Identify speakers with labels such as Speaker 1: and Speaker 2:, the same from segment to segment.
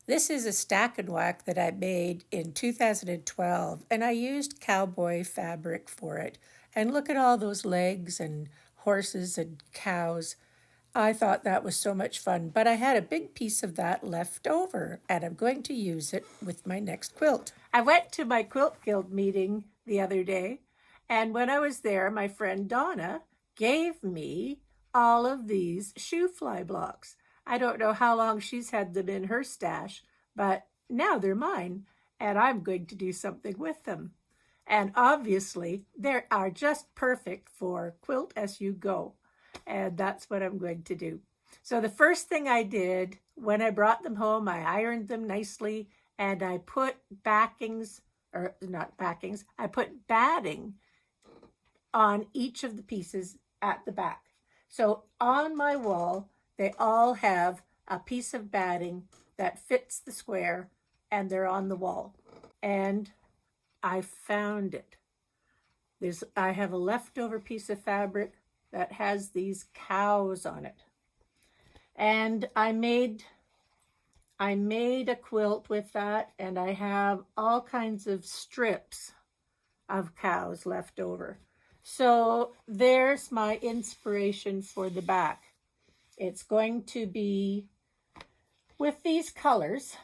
Speaker 1: This is a stack and whack that I made in 2012, and I used cowboy fabric for it. And look at all those legs and horses and cows. I thought that was so much fun, but I had a big piece of that left over, and I'm going to use it with my next quilt. I went to my quilt guild meeting the other day, and when I was there, my friend Donna gave me all of these shoe fly blocks. I don't know how long she's had them in her stash, but now they're mine, and I'm going to do something with them. And obviously, they are just perfect for quilt as you go. And that's what I'm going to do. So the first thing I did when I brought them home, I ironed them nicely and I put backings, or not backings, I put batting on each of the pieces at the back. So on my wall, they all have a piece of batting that fits the square and they're on the wall. And I found it. I have a leftover piece of fabric that has these cows on it. And I made a quilt with that, and I have all kinds of strips of cows left over. So there's my inspiration for the back. It's going to be with these colors,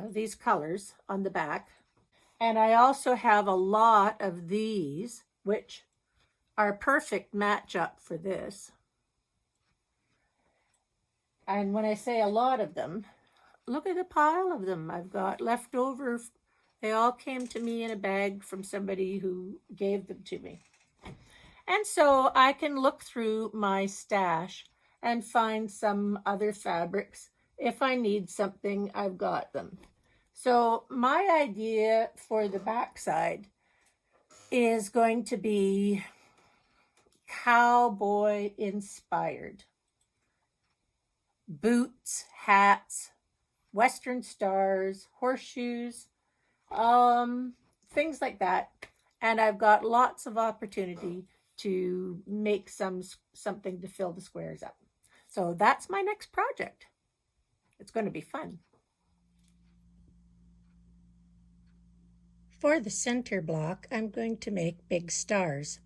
Speaker 1: these colors on the back. And I also have a lot of these, which are a perfect match up for this. And when I say a lot of them, look at the pile of them I've got left over. They all came to me in a bag from somebody who gave them to me. And so I can look through my stash and find some other fabrics. If I need something, I've got them. So my idea for the backside is going to be cowboy inspired. Boots, hats, western stars, horseshoes, things like that. And I've got lots of opportunity to make something to fill the squares up. So that's my next project. It's going to be fun. For the center block, I'm going to make big stars.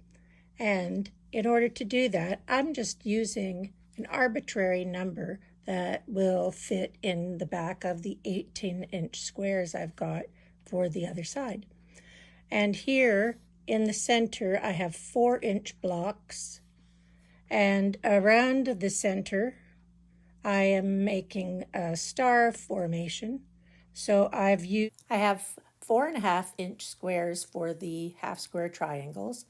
Speaker 1: And in order to do that, I'm just using an arbitrary number that will fit in the back of the 18-inch squares I've got for the other side. And here in the center, I have 4-inch blocks. And around the center, I am making a star formation. So I have 4.5-inch squares for the half square triangles.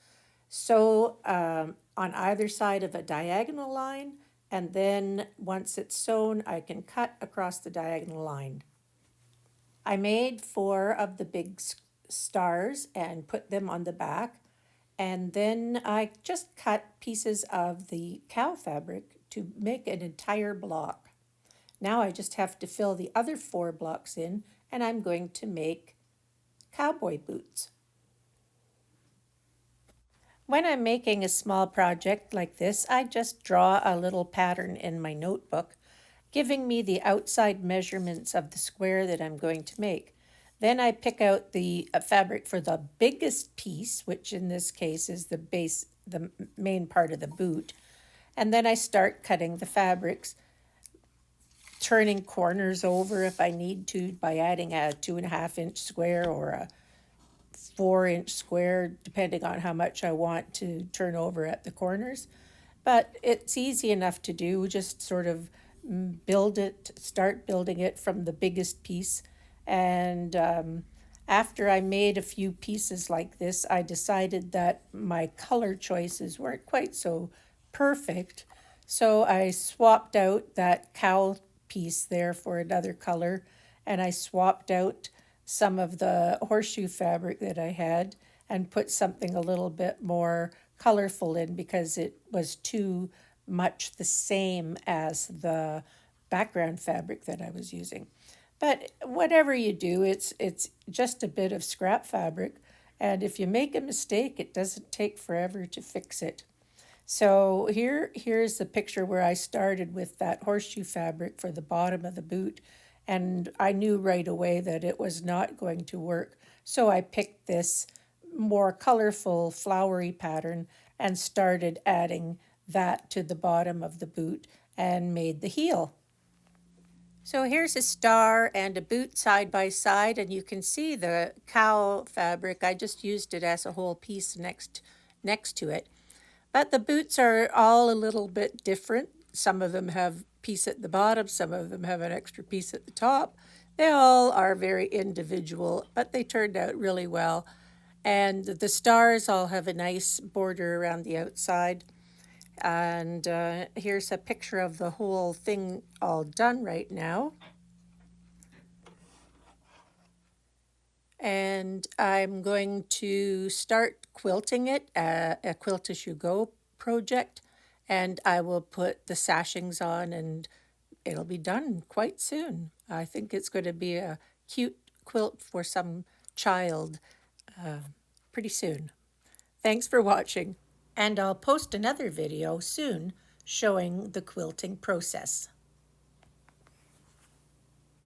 Speaker 1: So on either side of a diagonal line, and then once it's sewn, I can cut across the diagonal line. I made 4 of the big stars and put them on the back, and then I just cut pieces of the cow fabric to make an entire block. Now I just have to fill the other 4 blocks in, and I'm going to make cowboy boots. When I'm making a small project like this, I just draw a little pattern in my notebook, giving me the outside measurements of the square that I'm going to make. Then I pick out the fabric for the biggest piece, which in this case is the main part of the boot. And then I start cutting the fabrics, turning corners over if I need to by adding a 2.5-inch square or a 4-inch square, depending on how much I want to turn over at the corners. But it's easy enough to do, just sort of start building it from the biggest piece. And after I made a few pieces like this, I decided that my color choices weren't quite so perfect. So I swapped out that cow piece there for another color, and I swapped out some of the horseshoe fabric that I had and put something a little bit more colorful in because it was too much the same as the background fabric that I was using. But whatever you do, it's just a bit of scrap fabric, and if you make a mistake, it doesn't take forever to fix it. So here's the picture where I started with that horseshoe fabric for the bottom of the boot, and I knew right away that it was not going to work. So I picked this more colorful, flowery pattern and started adding that to the bottom of the boot and made the heel. So here's a star and a boot side by side, and you can see the cowl fabric. I just used it as a whole piece next to it. But the boots are all a little bit different. Some of them have piece at the bottom, some of them have an extra piece at the top. They all are very individual, but they turned out really well. And the stars all have a nice border around the outside. And here's a picture of the whole thing all done right now. And I'm going to start quilting it, a Quilt as You Go project, and I will put the sashings on and it'll be done quite soon. I think it's going to be a cute quilt for some child pretty soon. Thanks for watching, and I'll post another video soon showing the quilting process.